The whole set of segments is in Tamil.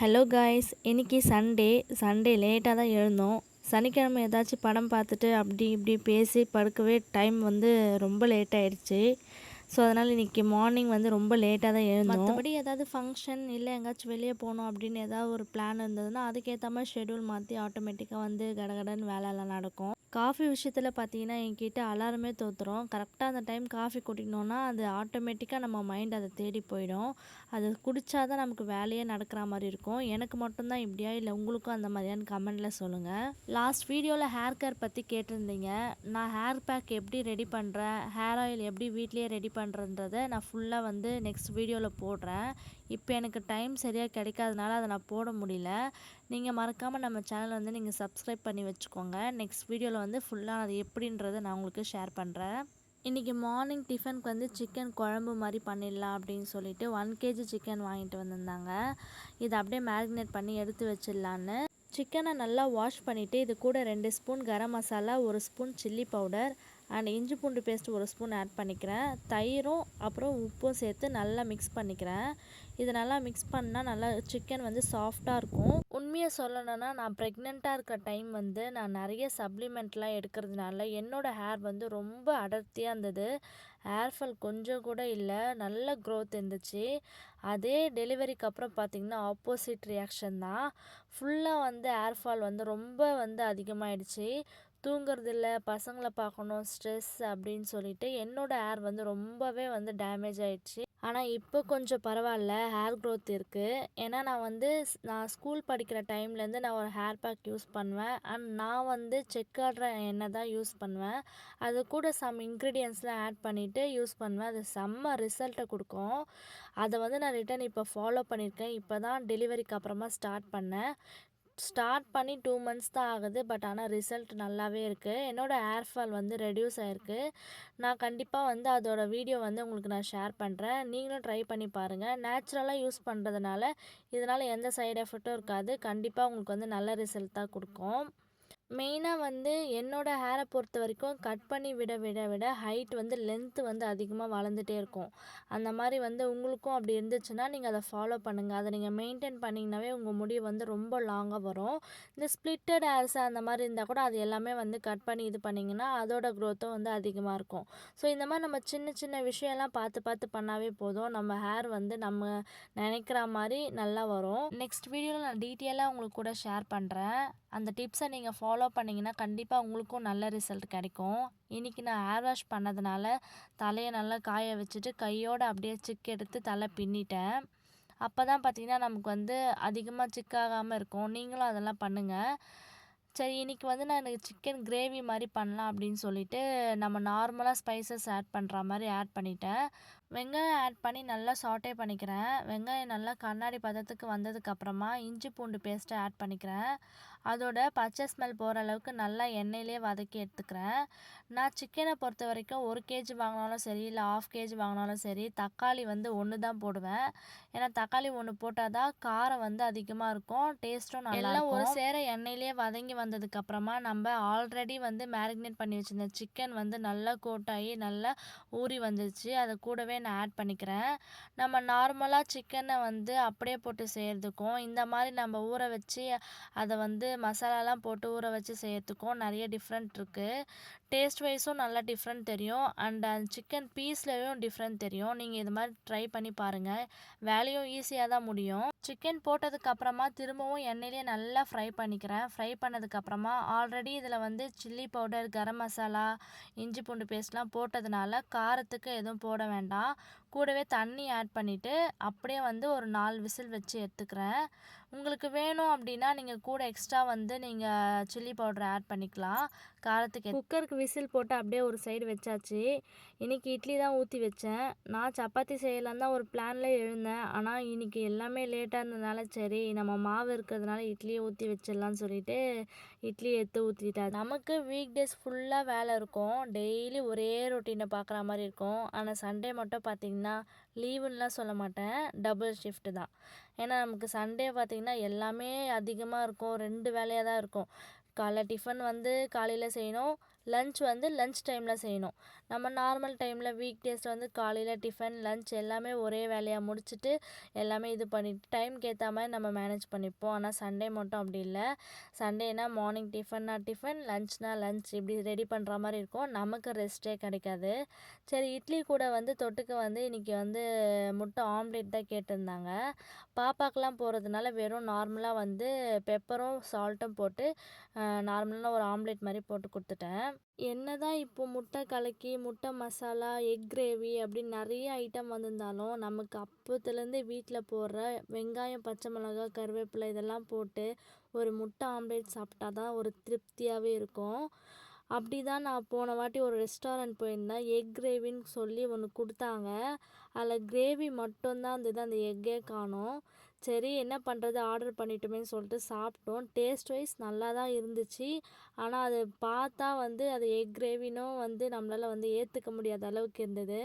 ஹலோ காய்ஸ், இன்னைக்கு சண்டே லேட்டாக தான் எழுந்தோம். சனிக்கிழமை ஏதாச்சும் படம் பார்த்துட்டு அப்படி இப்படி பேசி படுக்கவே டைம் வந்து ரொம்ப லேட் ஆயிடுச்சு. ஸோ அதனால் இன்றைக்கி மார்னிங் வந்து ரொம்ப லேட்டாக தான் எழுந்தோம். மற்றபடி ஏதாவது ஃபங்க்ஷன் இல்லை எங்கேயாச்சும் வெளியே போகணும் அப்படின்னு ஏதாவது ஒரு பிளான் இருந்ததுன்னா அதுக்கேற்ற மாதிரி ஷெடியூல் மாற்றி ஆட்டோமேட்டிக்காக வந்து கடகடன்னு வேலையெல்லாம் நடக்கும். காஃபி விஷயத்தில் பார்த்தீங்கன்னா என்கிட்ட அலாரமே தோற்றுரும். கரெக்டாக அந்த டைம் காஃபி குடிக்கணுன்னா அது ஆட்டோமேட்டிக்காக நம்ம மைண்ட் அதை தேடி போயிடும். அது குடித்தா தான் நமக்கு வேலையே நடக்கிற மாதிரி இருக்கும். எனக்கு மட்டும்தான் இப்படியா இல்லை உங்களுக்கும் அந்த மாதிரியான்னு கமெண்டில் சொல்லுங்கள். லாஸ்ட் வீடியோவில் ஹேர் கேர் பற்றி கேட்டிருந்தீங்க. நான் ஹேர் பேக் எப்படி ரெடி பண்ணுறேன், ஹேர் ஆயில் எப்படி வீட்லேயே ரெடி பண்ணுறன்றதை நான் ஃபுல்லாக வந்து நெக்ஸ்ட் வீடியோவில் போடுறேன். இப்போ எனக்கு டைம் சரியாக கிடைக்காதனால அதை நான் போட முடியல. நீங்கள் மறக்காமல் நம்ம சேனலை வந்து நீங்கள் சப்ஸ்கிரைப் பண்ணி வச்சுக்கோங்க. நெக்ஸ்ட் வீடியோவில் வந்து ஃபுல்லாக அது எப்படின்றத நான் உங்களுக்கு ஷேர் பண்ணுறேன். இன்றைக்கி மார்னிங் டிஃபனுக்கு வந்து சிக்கன் குழம்பு மாதிரி பண்ணிடலாம் அப்படின்னு சொல்லிட்டு 1 kg சிக்கன் வாங்கிட்டு வந்திருந்தாங்க. இதை அப்படியே மேரினேட் பண்ணி எடுத்து வச்சிடலான்னு சிக்கனை நல்லா வாஷ் பண்ணிவிட்டு இது கூட 2 spoon garam masala, 1 spoon chilli powder and இஞ்சி பூண்டு பேஸ்ட் 1 ஸ்பூன் ஆட் பண்ணிக்கிறேன். தயிரும் அப்புறம் உப்பும் சேர்த்து நல்லா மிக்ஸ் பண்ணிக்கிறேன். இது நல்லா மிக்ஸ் பண்ணால் நல்லா சிக்கன் வந்து சாஃப்டாக இருக்கும். உண்மையை சொல்லணும்னா நான் ப்ரெக்னெண்ட்டாக இருக்கிற டைம் வந்து நான் நிறைய சப்ளிமெண்ட்லாம் எடுக்கிறதுனால என்னோடய ஹேர் வந்து ரொம்ப அடர்த்தியாக இருந்தது. ஹேர் ஃபால் கொஞ்சம் கூட இல்லை, நல்ல க்ரோத் இருந்துச்சு. அதே டெலிவரிக்கு அப்புறம் பார்த்திங்கன்னா ஆப்போசிட் ரியாக்ஷன் தான். ஃபுல்லாக வந்து ஹேர் ஃபால் வந்து ரொம்ப வந்து அதிகமாகிடுச்சு. தூங்குறதில்ல, பசங்களை பார்க்கணும், ஸ்ட்ரெஸ் அப்படின்னு சொல்லிட்டு என்னோடய ஹேர் வந்து ரொம்பவே வந்து டேமேஜ் ஆகிடுச்சு. ஆனால் இப்போ கொஞ்சம் பரவாயில்ல, ஹேர் க்ரோத் இருக்குது. ஏன்னா நான் ஸ்கூல் படிக்கிற டைம்லேருந்து நான் ஒரு ஹேர் பேக் யூஸ் பண்ணுவேன். அண்ட் நான் வந்து செக்காடுற எண்ணெய் தான் யூஸ் பண்ணுவேன். அது கூட சம் இன்க்ரீடியன்ஸ்லாம் ஆட் பண்ணிவிட்டு யூஸ் பண்ணுவேன். அது செம்ம ரிசல்ட்டை கொடுக்கும். அதை வந்து நான் ரிட்டன் இப்போ ஃபாலோ பண்ணியிருக்கேன். இப்போ தான் டெலிவரிக்கு அப்புறமா ஸ்டார்ட் பண்ணி 2 months தான் ஆகுது. பட் ஆனால் ரிசல்ட் நல்லாவே இருக்குது. என்னோடய ஹேர் ஃபால் வந்து ரெடியூஸ் ஆகிருக்கு. நான் கண்டிப்பாக வந்து அதோட வீடியோ வந்து உங்களுக்கு நான் ஷேர் பண்ணுறேன். நீங்களும் ட்ரை பண்ணி பாருங்கள். நேச்சுரலாக யூஸ் பண்ணுறதுனால இதனால் எந்த சைடு எஃபெக்ட்டும் இருக்காது. கண்டிப்பாக உங்களுக்கு வந்து நல்ல ரிசல்ட் தான் கொடுக்கும். மெயினாக வந்து என்னோடய ஹேரை பொறுத்த வரைக்கும் கட் பண்ணி விட ஹைட் வந்து லென்த்து வந்து அதிகமாக வளர்ந்துட்டே இருக்கும். அந்த மாதிரி வந்து உங்களுக்கும் அப்படி இருந்துச்சுன்னா நீங்கள் அதை ஃபாலோ பண்ணுங்கள். அதை நீங்கள் மெயின்டைன் பண்ணிங்கனாவே உங்கள் முடி வந்து ரொம்ப லாங்காக வரும். இந்த ஸ்ப்ளிட்டட் ஹேர்ஸ் அந்த மாதிரி இருந்தால் கூட அது எல்லாமே வந்து கட் பண்ணி இது பண்ணிங்கன்னா அதோட க்ரோத்தும் வந்து அதிகமாக இருக்கும். ஸோ இந்த மாதிரி நம்ம சின்ன சின்ன விஷயம்லாம் பார்த்து பண்ணாவே போதும். நம்ம ஹேர் வந்து நம்ம நினைக்கிற மாதிரி நல்லா வரும். நெக்ஸ்ட் வீடியோவில் நான் டீட்டெயிலாக உங்களுக்கு கூட ஷேர் பண்ணுறேன். அந்த டிப்ஸை நீங்கள் ஃபாலோ பண்ணிங்கன்னா கண்டிப்பாக உங்களுக்கும் நல்ல ரிசல்ட் கிடைக்கும். இன்றைக்கி நான் ஹேர் வாஷ் பண்ணதுனால தலையை நல்லா காய வச்சுட்டு கையோடு அப்படியே சிக்கு எடுத்து தலை பின்னிட்டேன். அப்போ தான் பார்த்திங்கன்னா நமக்கு வந்து அதிகமாக சிக்காகாமல் இருக்கும். நீங்களும் அதெல்லாம் பண்ணுங்கள். சரி, இன்றைக்கி வந்து நான் சிக்கன் கிரேவி மாதிரி பண்ணலாம் அப்படின்னு சொல்லிட்டு நம்ம நார்மலாக ஸ்பைசஸ் ஆட் பண்ணுற மாதிரி ஆட் பண்ணிட்டேன். வெங்காயம் ஆட் பண்ணி நல்லா சாட்டே பண்ணிக்கிறேன். வெங்காயம் நல்லா கண்ணாடி பதத்துக்கு வந்ததுக்கப்புறமா இஞ்சி பூண்டு பேஸ்ட்டை ஆட் பண்ணிக்கிறேன். அதோட பச்சை ஸ்மெல் போகிற அளவுக்கு நல்லா எண்ணெயிலே வதக்கி எடுத்துக்கிறேன். நான் சிக்கனை பொறுத்த வரைக்கும் 1 kg வாங்கினாலும் சரி இல்லை 1/2 kg வாங்கினாலும் சரி தக்காளி வந்து 1 தான் போடுவேன். ஏன்னா தக்காளி 1 போட்டால் தான் காரம் வந்து அதிகமாக இருக்கும், டேஸ்ட்டும் நல்லா எல்லாம் ஒரு சேர எண்ணெயிலே வதங்கி வந்ததுக்கப்புறமா நம்ம ஆல்ரெடி வந்து மேரினேட் பண்ணி வச்சுருந்த சிக்கன் வந்து நல்லா கோட்டாகி நல்லா ஊறி வந்துருச்சு. அதை கூடவே நான் ஆட் பண்ணிக்கிறேன். நம்ம நார்மலாக சிக்கனை வந்து அப்படியே போட்டு செய்கிறதுக்கும் இந்த மாதிரி நம்ம ஊற வச்சு அதை வந்து மசாலாலாம் போட்டு ஊற வச்சு செய்கிறதுக்கும் நிறைய டிஃப்ரெண்ட் இருக்குது. டேஸ்ட் வைஸும் நல்லா டிஃப்ரெண்ட் தெரியும். அண்ட் அந்த சிக்கன் பீஸ்லேயும் டிஃப்ரெண்ட் தெரியும். நீங்கள் இது மாதிரி ட்ரை பண்ணி பாருங்கள். வேலையும் ஈஸியாக தான் முடியும். சிக்கன் போட்டதுக்கப்புறமா திரும்பவும் எண்ணெயிலே நல்லா ஃப்ரை பண்ணிக்கிறேன். ஃப்ரை பண்ணதுக்கப்புறமா ஆல்ரெடி இதில் வந்து சில்லி பவுடர், கரம் மசாலா, இஞ்சி பூண்டு பேஸ்ட்லாம் போட்டதுனால காரத்துக்கு எதுவும் போட வேண்டாம். கூடவே தண்ணி ஆட் பண்ணிவிட்டு அப்படியே வந்து ஒரு 4 விசில் வச்சு எடுத்துக்கிறேன். உங்களுக்கு வேணும் அப்படின்னா நீங்கள் கூட எக்ஸ்ட்ரா வந்து நீங்கள் சில்லி பவுடர் ஆட் பண்ணிக்கலாம் காரத்துக்கு. குக்கருக்கு விசில் போட்டு அப்படியே ஒரு சைடு வச்சாச்சு. இன்றைக்கி இட்லி தான் ஊற்றி வச்சேன். நான் சப்பாத்தி செய்யலான்னு தான் ஒரு பிளானில் எழுந்தேன். ஆனால் இன்றைக்கி எல்லாமே லேட்டாக இருந்ததுனால சரி நம்ம மாவு இருக்கிறதுனால இட்லியை ஊற்றி வச்சிடலான்னு சொல்லிட்டு இட்லி எடுத்து ஊற்றிட்டேன். நமக்கு வீக் டேஸ் ஃபுல்லாக வேலை இருக்கும். டெய்லி ஒரே ரொட்டீனை பார்க்குற மாதிரி இருக்கும். ஆனால் சண்டே மட்டும் பார்த்திங்கன்னா லீவுன்னெலாம் சொல்ல மாட்டேன், டபுள் ஷிஃப்ட்டு தான். ஏன்னா நமக்கு சண்டே பார்த்திங்கன்னா எல்லாமே அதிகமாக இருக்கும். 2 வேலையாக தான் இருக்கும். காலைல டிஃபன் வந்து காலையில் செய்யணும், லஞ்ச் வந்து லஞ்ச் டைமில் செய்யணும். நம்ம நார்மல் டைமில் வீக் டேஸில் வந்து காலையில் டிஃபன் லஞ்ச் எல்லாமே ஒரே வேலையாக முடிச்சுட்டு எல்லாமே இது பண்ணிவிட்டு டைம்க்கு ஏற்ற மாதிரி நம்ம மேனேஜ் பண்ணிப்போம். ஆனால் சண்டே மட்டும் அப்படி இல்லை. சண்டேனா மார்னிங் டிஃபன்னா டிஃபன், லஞ்ச்னா லஞ்ச் இப்படி ரெடி பண்ணுற மாதிரி இருக்கும். நமக்கு ரெஸ்ட்டே கிடைக்காது. சரி, இட்லி கூட வந்து தொட்டுக்க வந்து இன்றைக்கி வந்து முட்டை ஆம்லேட் தான் கேட்டிருந்தாங்க. பாப்பாக்கெலாம் போகிறதுனால வெறும் நார்மலாக வந்து பெப்பரும் சால்ட்டும் போட்டு நார்மலான ஒரு ஆம்லேட் மாதிரி போட்டு கொடுத்துட்டேன். என்னதான் இப்போ முட்டை கலக்கி, முட்டை மசாலா, எக் கிரேவி அப்படின்னு நிறைய ஐட்டம் வந்திருந்தாலும் நமக்கு அப்போத்துலேருந்து வீட்டில் போடுற வெங்காயம், பச்சை மிளகாய், கருவேப்பிலை இதெல்லாம் போட்டு ஒரு முட்டை ஆம்லேட் சாப்பிட்டா தான் ஒரு திருப்தியாகவே இருக்கும். அப்படி தான் நான் போன வாட்டி ஒரு ரெஸ்டாரண்ட் போயிருந்தேன். எக் கிரேவின்னு சொல்லி ஒன்று கொடுத்தாங்க. அதில் கிரேவி மட்டும்தான் இருந்தது, அந்த எக்கே காணோம். சரி, என்ன பண்ணுறது, ஆர்டர் பண்ணிட்டோமேன்னு சொல்லிட்டு சாப்பிட்டோம். டேஸ்ட் வைஸ் நல்லா தான் இருந்துச்சு. ஆனால் அது பார்த்தா வந்து அது எக் கிரேவினும் வந்து நம்மளால் வந்து ஏற்றுக்க முடியாத அளவுக்கு இருந்தது.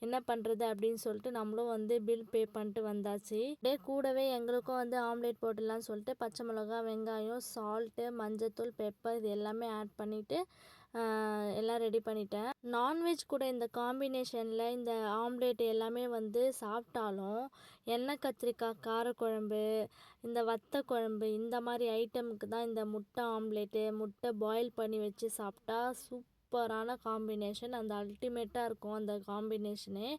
என்ன பண்ணுறது அப்படின்னு சொல்லிட்டு நம்மளும் வந்து பில் பே பண்ணிட்டு வந்தாச்சு. அப்படியே கூடவே எங்களுக்கும் வந்து ஆம்லேட் போட்டுடலான்னு சொல்லிட்டு பச்சை மிளகா, வெங்காயம், சால்ட்டு, மஞ்சத்தூள், பெப்பர் இது எல்லாமே ஆட் பண்ணிவிட்டு எல்லாம் ரெடி பண்ணிட்டேன். நான்வெஜ் கூட இந்த காம்பினேஷனில் இந்த ஆம்லேட் எல்லாமே வந்து சாப்பிட்டாலும் எண்ணெய் கத்திரிக்காய் காரக்குழம்பு, இந்த வத்த குழம்பு இந்த மாதிரி ஐட்டமுக்கு தான் இந்த முட்டை ஆம்லேட்டு, முட்டை பாயில் பண்ணி வச்சு சாப்பிட்டா சூப்பரான காம்பினேஷன். அந்த அல்டிமேட்டாக இருக்கும் அந்த காம்பினேஷனே.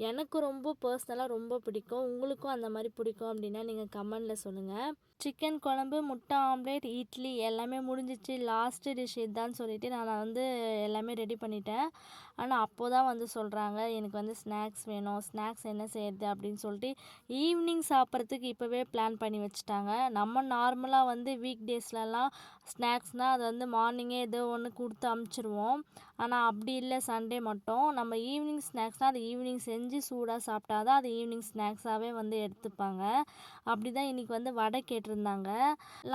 எனக்கு ரொம்ப பர்சனலாக ரொம்ப பிடிக்கும். உங்களுக்கும் அந்த மாதிரி பிடிக்கும் அப்படின்னா நீங்கள் கமெண்டில் சொல்லுங்கள். சிக்கன் குழம்பு, முட்டை ஆம்லேட், இட்லி எல்லாமே முடிஞ்சிச்சு. லாஸ்ட்டு டிஷ் இதுதான் சொல்லிவிட்டு நான் வந்து எல்லாமே ரெடி பண்ணிட்டேன். ஆனால் அப்போ தான் வந்து சொல்கிறாங்க எனக்கு வந்து ஸ்நாக்ஸ் வேணும். ஸ்நாக்ஸ் என்ன செய்கிறது அப்படின்னு சொல்லிட்டு ஈவினிங் சாப்பிட்றதுக்கு இப்போவே பிளான் பண்ணி வச்சுட்டாங்க. நம்ம நார்மலாக வந்து வீக் டேஸ்லலாம் ஸ்நாக்ஸ்னால் அது வந்து மார்னிங்கே ஏதோ ஒன்று கொடுத்து அமுச்சிருவோம். ஆனால் அப்படி இல்லை, சண்டே மட்டும் நம்ம ஈவினிங் ஸ்நாக்ஸ்னால் அது ஈவினிங் செஞ்சு சூடாக சாப்பிட்டா தான் அது ஈவினிங் ஸ்நாக்ஸாகவே வந்து எடுத்துப்பாங்க. அப்படி தான் இன்றைக்கி வந்து வடை கேட்டிருந்தாங்க.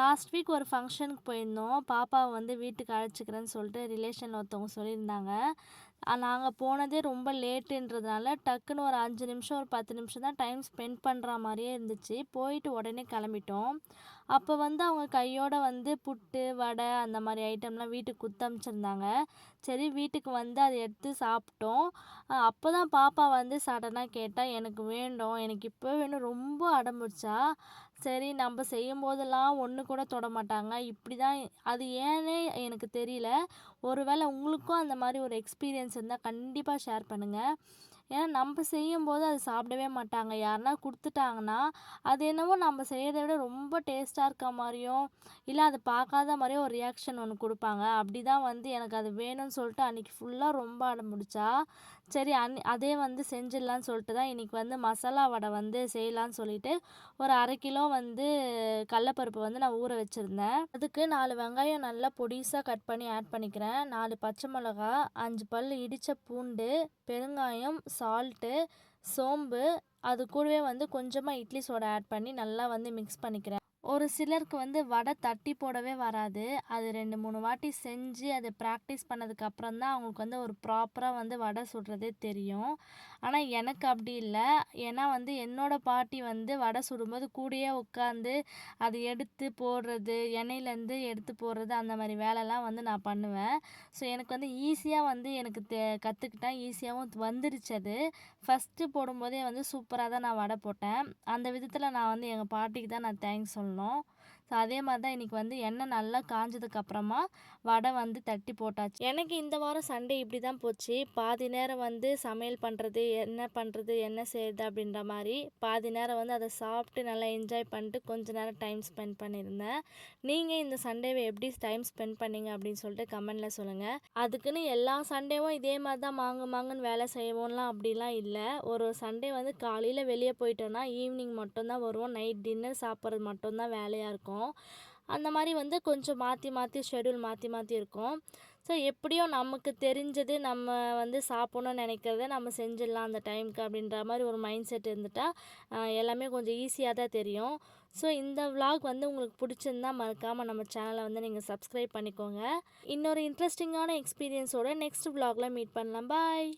லாஸ்ட் வீக் ஒரு ஃபங்க்ஷனுக்கு போயிருந்தோம். பாப்பாவை வந்து வீட்டுக்கு அழைச்சிக்கிறேன்னு சொல்லிட்டு ரிலேஷனில் ஒருத்தவங்க சொல்லியிருந்தாங்க. நாங்கள் போனதே ரொம்ப லேட்டுன்றதுனால டக்குன்னு ஒரு 5 நிமிஷம் ஒரு 10 நிமிஷம் தான் டைம் ஸ்பெண்ட் பண்ணுற மாதிரியே இருந்துச்சு. போயிட்டு உடனே கிளம்பிட்டோம். அப்போ வந்து அவங்க கையோடு வந்து புட்டு, வடை அந்த மாதிரி ஐட்டம்லாம் வீட்டுக்கு குத்தமிச்சிருந்தாங்க. சரி, வீட்டுக்கு வந்து அதை எடுத்து சாப்பிட்டோம். அப்போ தான் பாப்பா வந்து சடனாக கேட்டால் எனக்கு வேண்டும், எனக்கு இப்போ வேணும் ரொம்ப அடம்பிடிச்சா. சரி, நம்ம செய்யும் போதெல்லாம் ஒன்று கூட தொட மாட்டாங்க. இப்படி தான் அது ஏன்னே எனக்கு தெரியல. ஒருவேளை உங்களுக்கும் அந்த மாதிரி ஒரு எக்ஸ்பீரியன்ஸ் இருந்தால் கண்டிப்பாக ஷேர் பண்ணுங்கள். ஏன்னா நம்ம செய்யும்போது அது சாப்பிடவே மாட்டாங்க. யாருன்னா கொடுத்துட்டாங்கன்னா அது என்னவோ நம்ம செய்கிறத விட ரொம்ப டேஸ்ட்டாக இருக்க மாதிரியும் இல்லை அதை பார்க்காத மாதிரியும் ஒரு ரியாக்ஷன் ஒன்று கொடுப்பாங்க. அப்படி தான் வந்து எனக்கு அது வேணும்னு சொல்லிட்டு அன்றைக்கி ஃபுல்லாக ரொம்ப அடம்பிடிச்சா. சரி, அதே வந்து செஞ்சிடலான்னு சொல்லிட்டு தான் இன்றைக்கி வந்து மசாலா வடை வந்து செய்யலான்னு சொல்லிட்டு ஒரு 1/2 கிலோ வந்து கடலப்பருப்பு வந்து நான் ஊற வச்சுருந்தேன். அதுக்கு 4 வெங்காயம் நல்லா பொடிசாக கட் பண்ணி ஆட் பண்ணிக்கிறேன். 4 பச்சை மிளகா, 5 பல் இடித்த பூண்டு, பெருங்காயம், சால்ட்டு, சோம்பு, அது கூடவே வந்து கொஞ்சமாக இட்லி சோடா ஆட் பண்ணி நல்லா வந்து மிக்ஸ் பண்ணிக்கிறேன். ஒரு சிலருக்கு வந்து வடை தட்டி போடவே வராது. அது 2, 3 வாட்டி செஞ்சு அதை ப்ராக்டிஸ் பண்ணதுக்கப்புறம் தான் அவங்களுக்கு வந்து ஒரு ப்ராப்பராக வந்து வடை சுடுறதே தெரியும். ஆனால் எனக்கு அப்படி இல்லை. ஏன்னா வந்து என்னோடய பாட்டி வந்து வடை சுடும்போது கூடயே உட்காந்து அது எடுத்து போடுறது, எண்ணெயிலேருந்து எடுத்து போடுறது அந்த மாதிரி வேலைலாம் வந்து நான் பண்ணுவேன். ஸோ எனக்கு வந்து ஈஸியாக வந்து எனக்கு கற்றுக்கிட்டேன். ஈஸியாகவும் வந்துருச்சு அது. ஃபஸ்ட்டு போடும்போதே வந்து சூப்பராக தான் நான் வடை போட்டேன். அந்த விதத்தில் நான் வந்து எங்கள் பாட்டிக்கு தான் நான் தேங்க்ஸ் சொல்லணும். ஸோ அதே மாதிரி தான் இன்றைக்கி வந்து எண்ணெய் நல்லா காஞ்சதுக்கப்புறமா வடை வந்து தட்டி போட்டாச்சு. எனக்கு இந்த வாரம் சண்டே இப்படி தான் போச்சு. பாதி நேரம் வந்து சமையல் பண்ணுறது, என்ன செய்கிறது அப்படின்ற மாதிரி, பாதி நேரம் வந்து அதை சாப்பிட்டு நல்லா என்ஜாய் பண்ணிட்டு கொஞ்ச நேரம் டைம் ஸ்பெண்ட் பண்ணியிருந்தேன். நீங்கள் இந்த சண்டேவை எப்படி டைம் ஸ்பெண்ட் பண்ணீங்க அப்படின்னு சொல்லிட்டு கமெண்டில் சொல்லுங்கள். அதுக்குன்னு எல்லா சண்டேவும் இதே மாதிரி தான் மாங்குன்னு வேலை செய்வோம்லாம் அப்படிலாம் இல்லை. ஒரு சண்டே வந்து காலையில் வெளியே போயிட்டோன்னா ஈவினிங் மட்டும்தான் வருவோம். நைட் டின்னர் சாப்பிட்றது மட்டும்தான் வேலையாக இருக்கும். அந்த மாதிரி வந்து கொஞ்சம் மாற்றி ஷெட்யூல் மாற்றி இருக்கும். ஸோ எப்படியோ நமக்கு தெரிஞ்சது நம்ம வந்து சாப்பிட்ணுன்னு நினைக்கிறத நம்ம செஞ்சிடலாம் அந்த டைமுக்கு அப்படின்ற மாதிரி ஒரு மைண்ட் செட் இருந்துட்டால் எல்லாமே கொஞ்சம் ஈஸியாக தான் தெரியும். ஸோ இந்த விலாக் வந்து உங்களுக்கு பிடிச்சிருந்தா மறக்காமல் நம்ம சேனலை வந்து நீங்கள் சப்ஸ்கிரைப் பண்ணிக்கோங்க. இன்னொரு இன்ட்ரெஸ்டிங்கான எக்ஸ்பீரியன்ஸோட நெக்ஸ்ட் விலாகில் மீட் பண்ணலாம். பாய்.